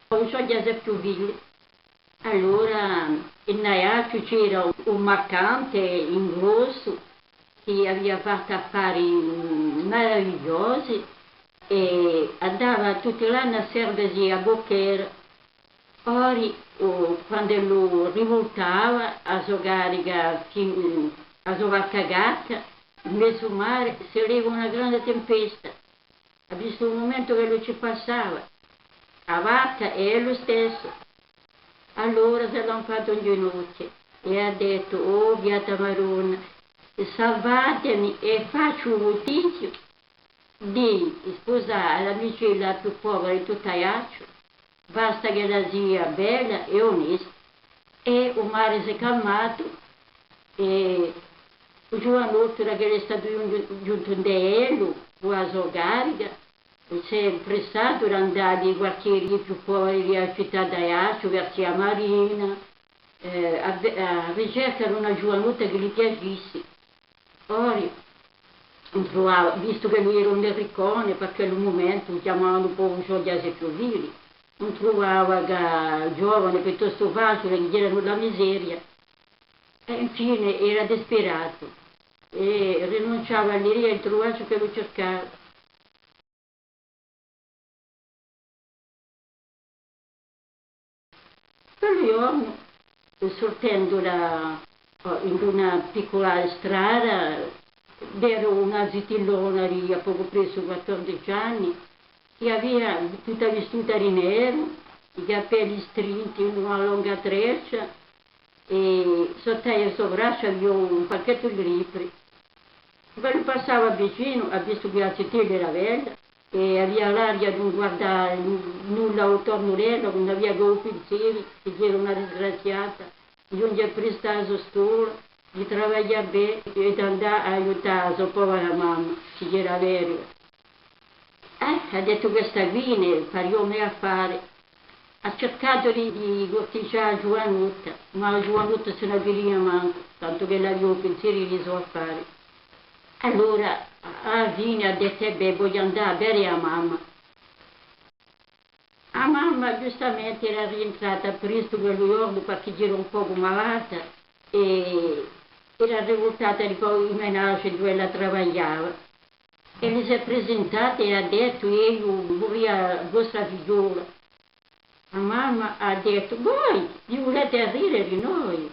non so già se più vile. Allora, in Naiaccio c'era un mercante in grosso che aveva fatto affari meravigliosi e andava tutti l'anno a servirsi a Bocchera. Ora, quando lo rivoltava a giocare a sua cagata, in mezzo al mare si leva una grande tempesta. Ha visto un momento che lo ci passava, a vacca è lo stesso. Allora se l'hanno fatto in ginocchio e ha detto, oh Beata Maronna, salvatemi e faccio un votizio di sposare l'amicella più povera di tutto Ajaccio, basta che la sia bella e onesta. E il mare si è calmato e il giovanotto che è stato giunto in Deello, quasi a Gariga, si è prestato per andare ai quartieri più poveri della città d'Ajaccio, verso la Marina, a ricercare una giovanotta che gli piacesse. Ora, trovava, visto che lui era un riccone, perché in un momento chiamavano un po' un giorgiase più vili, non trovava che giovane piuttosto facile, che gli erano la miseria. E infine era disperato e rinunciava all'ira e trovava ciò che lo cercava. Quell'uomo, sortendo in una piccola strada, era una zitillona lì, a poco preso 14 anni, che aveva tutta vestita di nero, i capelli strinti in una lunga treccia e sotto il suo braccio aveva un pacchetto di libri. Quando passava vicino, ha visto che la città era bella e aveva l'aria di non guardare nulla attorno a lei, non aveva due pensieri, che era una disgraziata, non gli ha prestato scuola, di lavorare bene e di andare a aiutare la sua povera mamma, che era vero. Ha detto questa qui farò me a fare. Ha cercato di corteggiare Giovanotta, ma Giovanotta se ne veniva manco, tanto che l'aveva pensieri di suoi affari. Allora alla fine ha detto, beh, voglio andare a bere a mamma. La mamma giustamente era rientrata presto quel giorno perché era un poco malata e era rivoltata di poi in menage dove la lavorava. E le si è presentata e ha detto, io vorrei a vostra figliola. La mamma ha detto, voi vi volete ridere di noi?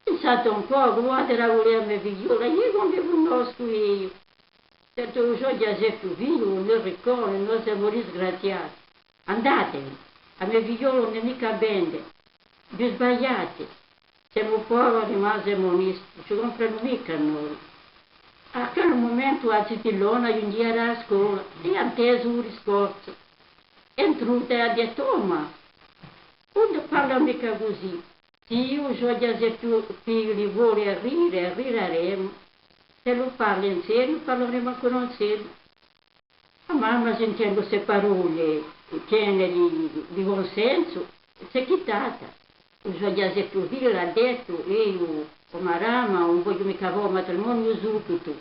Pensate un po', guardate la volere figliola, io non vi conosco io. Certo, io so già se più figlio, non ricordo, non siamo disgraziati. Andatene, a mio figliolo non è mica bene, vi sbagliate. Siamo poveri ma siamo onesti, non ci comprano mica noi. A quel momento la zitillona un dia era a scuola e ha teso un discorso. È entrata e ha detto, oh ma, non parla mica così. Se io so già se più figli vuole rireremo. Se lo parla in serio, parleremo ancora in serio. La mamma sentendo queste parole piene di buon senso, si è chitata. So già se più figlio l'ha detto, io come rama, non voglio mica fare matrimonio subito.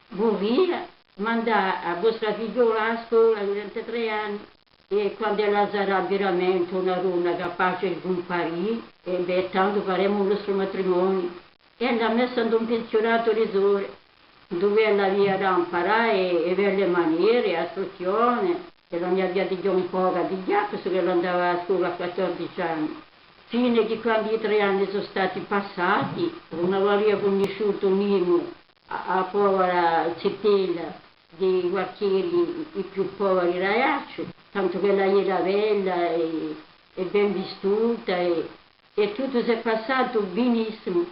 Vorrei mandare a vostra figliola a scuola durante 3 anni. E quando ella sarà veramente una donna capace di comparire, e beh, tanto faremo il nostro matrimonio. E l'ha messa in un pensionato risore, dove ella aveva da imparare e avere le maniere, istruzione, e non ne aveva di un po' di giacca, perché ella andava a scuola a 14 anni. Fine che quando i 3 anni sono stati passati, non aveva conosciuto Nino, a povera cittella dei quartieri i più poveri ragazzi, tanto che lei era bella e ben vestita e tutto si è passato benissimo.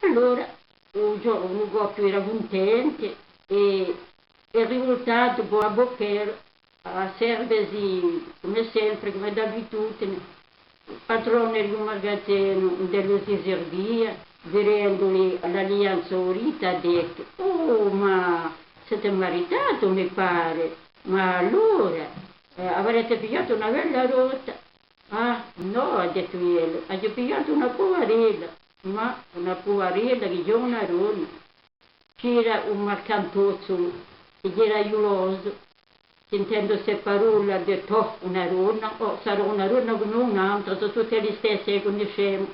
Allora un giorno Goppi era contento e è rivoltato poi a Bocchero a serversi come sempre, come d'abitudine. Il padrone di un magazzino dello si serviva, vedendoli all'Allianza Unita, ha detto, oh ma siete maritato mi pare, ma allora avrete pigliato una bella rotta. Ah no, ha detto io, ho pigliato una poverella, ma una poverella che già una donna. C'era un mercantozzo che era aiuloso sentendo se parola, ha detto, oh, una ronna, oh, sarà una ronna come un'altra, sono tutte le stesse che conosciamo.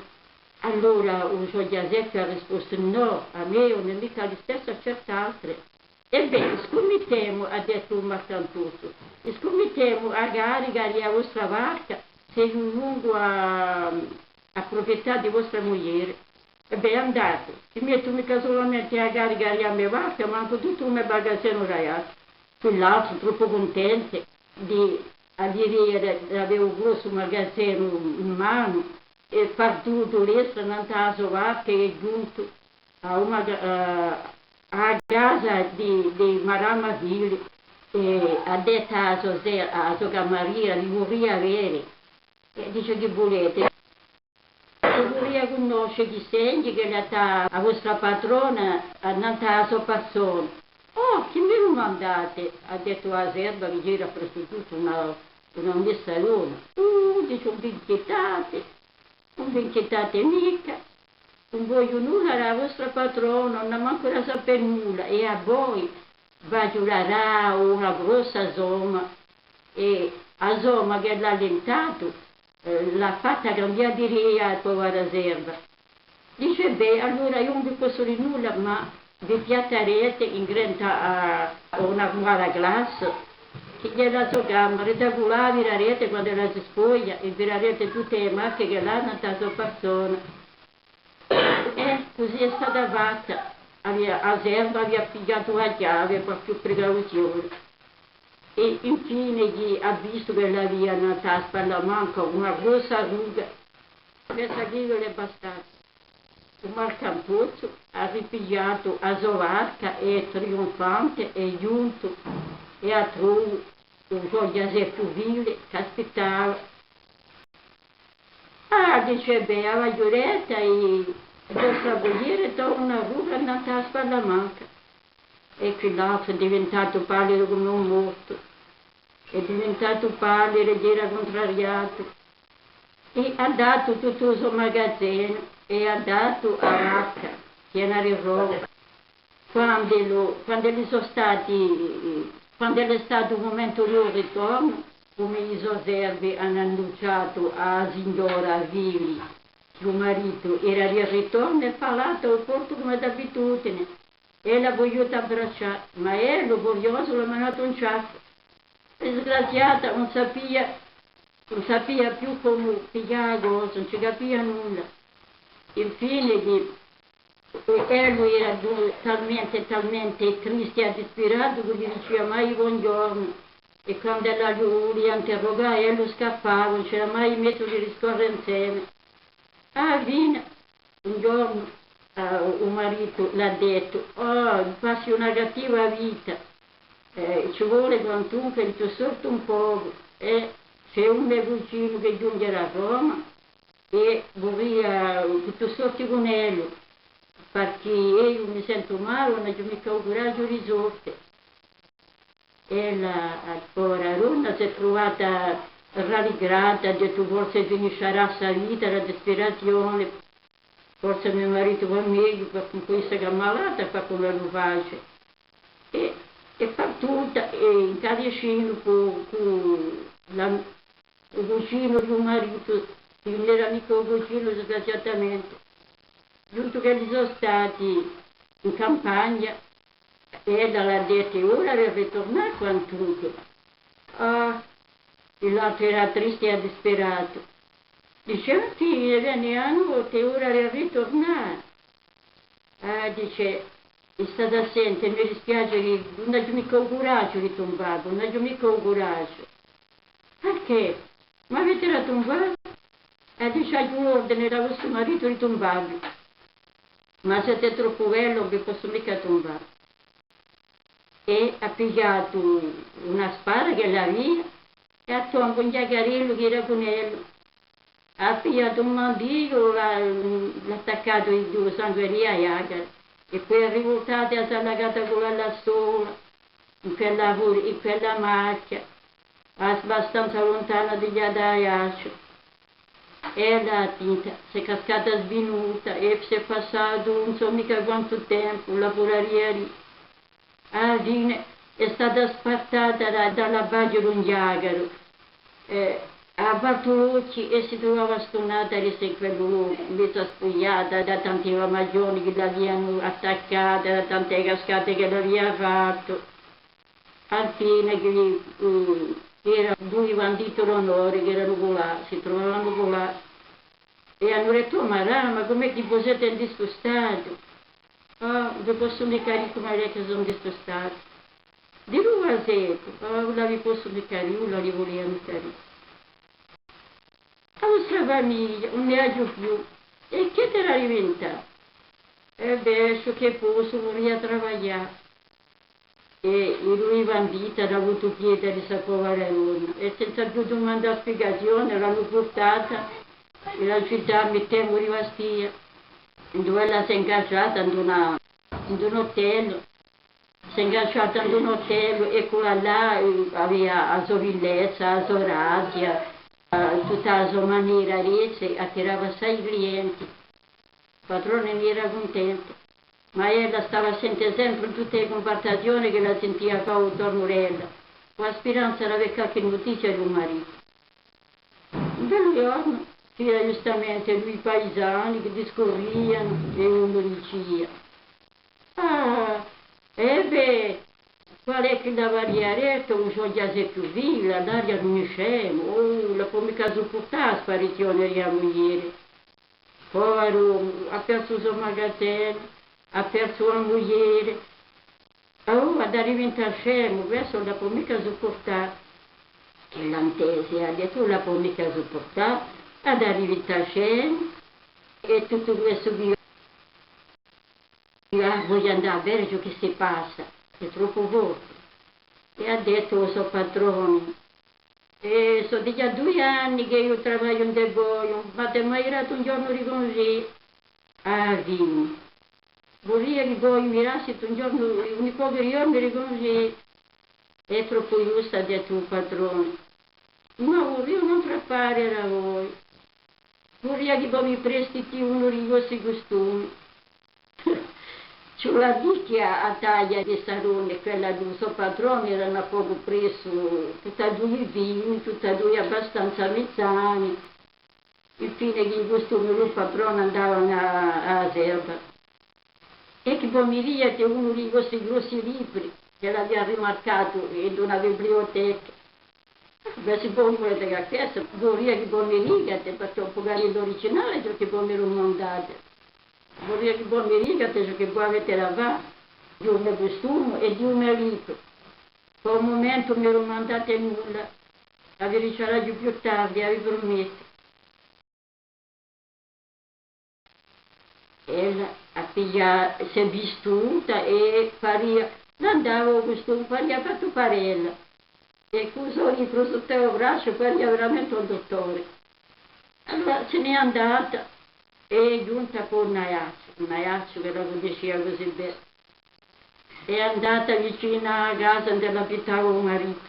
Allora un Giuseppe ha risposto, no, a me non è mica le stesse, a certe altre. Ebbene, scommettiamo, ha detto un marcantuto, scommettiamo a carica la vostra barca se in lungo a proprietà di vostra moglie. Ebbene, andate, ci metto mica solamente a carica la mia barca, ma anche tutto il mio bagaglio ragazzi. Quell'altro troppo contente di avere un grosso magazzino in mano e partito l'estero non ha trovato che è giunto a casa di Marama Ville e ha detto a sua Maria di vorrei avere e dice che volete. Se vorrei conoscere chi senti che la vostra padrona a un'altra sua persona. Oh, che me lo mandate? Ha detto a Serba che gira presso tutto una messa luna. Dice, non vi inchietate mica, non voglio nulla alla vostra padrona, non manco da sapere nulla, e a voi va giurerà una grossa somma, e a somma che l'ha allentato, l'ha fatta cambiare di ria a povera Serba. Dice, beh, allora io non vi posso dire nulla, ma vi piatterete in grenta a una buona classe, che gliela sua camera, regolare la rete quando la si spoglia e virerete tutte le macchie che l'hanno a sua persona. E così è stata fatta. A Serba aveva pigliato la chiave per più precauzione. E infine gli ha visto che l'aveva una tasca alla manca, una grossa ruga. Questa chi non è bastata. Un Marcampuzzo ha ripigliato a sua barca e trionfante è giunto e ha trovato un Giuseppe Ville che aspettava. Ah, dice, beh, a Vaglioletta e vostra moglie torna una ruga a tasca alla manca. E quell'altro è diventato pallido come un morto, è diventato pallido ed era contrariato. E ha dato tutto il suo magazzino e ha dato a Racca, piena di roba. Quando è stato un momento di ritorno, come i Serbi hanno annunciato a signora Vili, suo marito, era di ritorno e parlato al porto come d'abitudine. E l'ha voluto abbracciare, ma lo curioso l'ha mandato un ciaffo. Disgraziata, non sapeva più come pigliare la cosa, non ci capiva nulla. Infine lui era talmente triste e disperato che gli diceva mai buongiorno. E quando ella li interrogava, lo scappava, non c'era mai messo di riscorrere insieme. Ah, viene, un giorno un marito l'ha detto, oh, passi una cattiva vita, ci vuole quantunque il tuo sorto un po', c'è un mio vicino che giunge a Roma e vorrei che tu sorti con lui, perché io mi sento male, non ho mica il coraggio di sorte. E la povera donna si è trovata rallegrata, ha detto forse finiscerà questa vita, la disperazione, forse mio marito va meglio, perché questa che è malata fa come lo face. E è partita e in cadicino con il vicino di un marito, che non era mica un vicino sgraziatamente. Giunto che li sono stati in campagna, e ella l'ha detto, ora deve ritornare quantunque. Ah, l'altro era triste e disperato. Dice, sì, veniamo, che ora deve ritornare. Ah, dice, è stata assente, mi dispiace che non ho mica il coraggio di tombare, non ho mica il coraggio. Perché? Ma avete la tombata? E dice, hai l'ordine da vostro marito di tombarvi. Ma siete troppo bello, non vi posso mica tombare. E ha pigliato una spada che l'ha via e ha tolto un giacarillo che era con lui. Ha pigliato un mandillo, l'ha attaccato in due sangueria a Iagar e poi è rivoltato e ha allagata con la sola in quella macchia, abbastanza lontana dagli adaiacci. E la tinta si è cascata svinuta e si è passato non so mica quanto tempo, la puraria lì. Ah, Gine, è stata spartata dalla Baggio Lungiagaro a Bartolucci e si trovava stonata lì in quel luogo, mezza spogliata da tanti ramagioni che l'avevano attaccata, da tante cascate che l'aveva fatto. Al fine che era due banditi d'onore che erano là, si trovavano là. E hanno detto, ma com'è che voi siete disgustato? Vi posso indicare come è che sono disgustato. Di lui a secco, la vi posso indicare, io la li volevo indicare. La vostra famiglia non ne ha più. E che te l'ha diventato? E beh, so che posso, voleva lavorare. E lui bandita ha avuto pietà di questa povera donna. E senza più domandare spiegazione l'hanno portata nella città, mettevo di Bastia, dove ella si è ingaggiata in un hotel. Si è ingaggiata in un hotel e quella là aveva la sua bellezza, la sua razia, tutta la sua maniera, attirava assai clienti. Il padrone ne era contento, ma ella stava sentendo sempre tutte le conversazioni che la sentiva qua attorno a ella, con la speranza di avere qualche notizia di un marito. Un bel giorno, c'era giustamente lui i paesani che discorriano e uno diceva, qual è che la variaretto, un giorno se più viva, l'aria non è scemo, la può mica sopportare la sparizione di moglie. Povero, ha perso il suo magazzino, ha perso la moglie. Ad diventare scemo, questo la può mica sopportare. E l'antesi ha detto, la può mica sopportare, ad diventare scemo. E tutto questo voglio andare a vedere ciò che si passa, è troppo forte. E ha detto al suo padrone, sono già 2 anni che io lavoro in Deboio, ma ti è mai arrivato un giorno di così? Ah, dimmi, vorrei che voi mirassero un giorno, un poco di giorni di così. È troppo giusto, ha detto il padrone. Ma vorrei non trappare da voi, vorrei che voi mi prestiti uno di questi costumi. C'è la vecchia a taglia di salone, quella del suo padrone, erano poco preso, tutte e due vini, tutte e due abbastanza mezzani. Infine che in costume del padrone andavano a Serba. E che pomeriggio c'è uno di questi grossi libri che l'aveva rimarcato in una biblioteca. Beh, si può vedere che questo, vorrei che pomeriggio, perché ho pagato l'originale, perché poi mi l'ho mandato. Vorrei che voi mi dite che voi avete lavato di un mio costume e di un mio libro. Per un momento mi non mandate nulla, la verificherò più tardi, vi prometto. Ella si è vissuta e andavo con questo faria fatto parella. E con il suo libro sotto il braccio faria veramente un dottore. Allora se n'è andata. E giunta con Naiaccio che la conosceva così bene, è andata vicino alla casa dove abitava il marito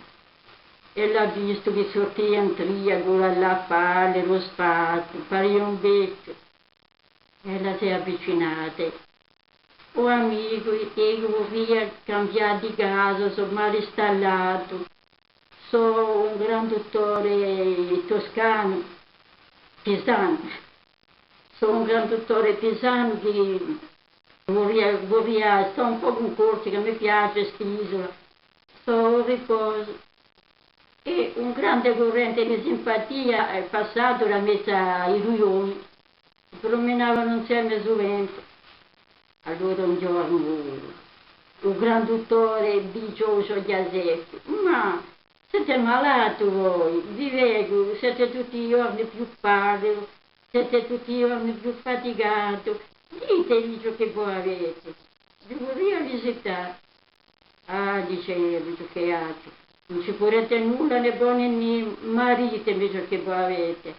e l'ha visto che sortiva in tria con la palla, lo spazio, pareva un becco e la si è avvicinata. Oh amico, io vorrei cambiare di casa, sono mal installato, sono un gran dottore toscano, pisano. Sono un gran dottore pisano che vorrei, sto un po' con corsi che mi piace quest'isola, sto riposo. E un grande corrente di simpatia è passato, l'ha messa i ruioni, si promenavano insieme sovente. Allora un giorno un gran dottore dice al suo Giaseppe, ma siete malati voi, vi vedo, siete tutti i giorni più pallidi. Siete tutti i giorni più faticato, ditemi ciò che voi avete, vi vorrei visitare. Ah, diceva, che altro, non ci porrete nulla né buone né maritemi ciò che voi avete.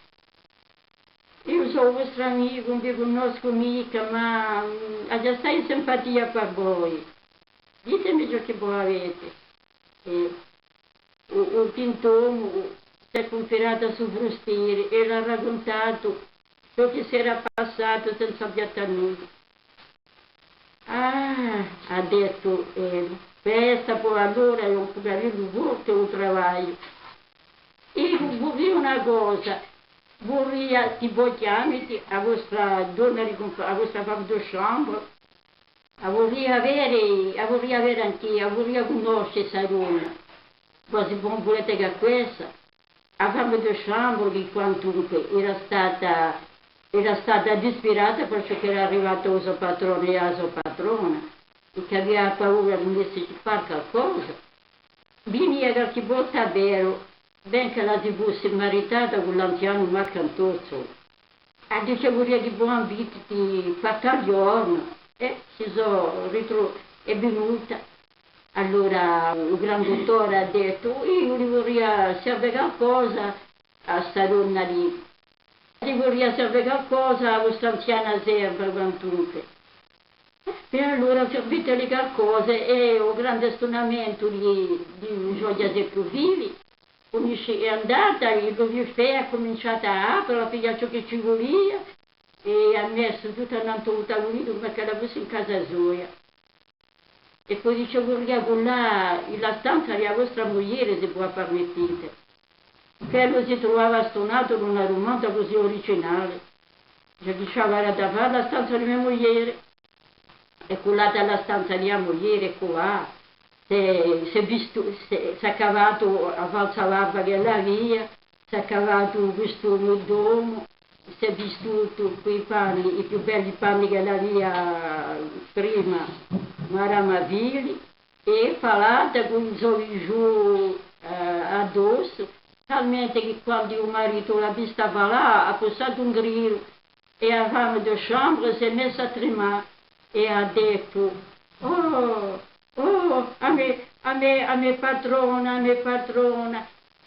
Io sono vostro amico, non vi conosco mica, ma ho già stai in simpatia per voi. Ditemi ciò che voi avete. E il pintor si è conferato sul frustiere e l'ha raccontato ciò che si era passato senza piattanello. Ah, ha detto festa, poi allora io avevo molto il lavoro. E vorrei una cosa, vorrei tipo chiamati a vostra donna, a vostra femme de chambre, vorrei avere anche, vorrei conoscere questa donna. Poi se non volete che questa, la femme de chambre di quantunque era stata disperata perché era arrivato il suo patrone e la sua patrona e che aveva paura di mettersi a fare qualcosa. Veniva qualche volta vero, ben che la si fosse maritata con l'anziano Marcantozzo. E dice vorrei che buon vita di 4 giorni e è venuta. Allora il gran dottore ha detto, io vorrei sapere qualcosa a sta donna lì. Io vorrei sapere qualcosa a questa anziana serva quantunque. E allora sapete qualcosa e il grande stonamento di Gioia dei più vivi. È andata, il buffet ha cominciato a aprire, ha pigliato ciò che ci voleva e ha messo tutta un tavolino perché la fosse in casa sua. E poi dice, guardiamo là, la stanza della vostra moglie se può permettete. Quello si trovava stonato in una romanza così originale. Diceva, era da fare la stanza di mia moglie. E quella dalla stanza di mia moglie, qua, si è cavato a falsa barba che la via, si è cavato questo d'uomo, si è vestito quei panni, i più belli panni che la via prima, maravigli, e parlata con i suoi giù addosso, talmente che quando il marito l'ha vista là, ha passato un grillo e la femme de chambre si è messa a tremare e ha detto, oh, a me patrona,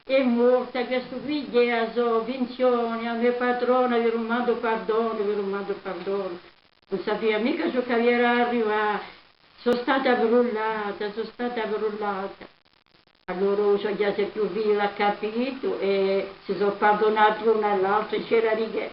è morta questa figlia, so, Vinzione, a me patrona, vi mando perdono. Non sapeva mica ciò che era arrivato, sono stata brullata. Allora già se più viva ha capito e si sono perdonati l'una all'altra, c'era righe.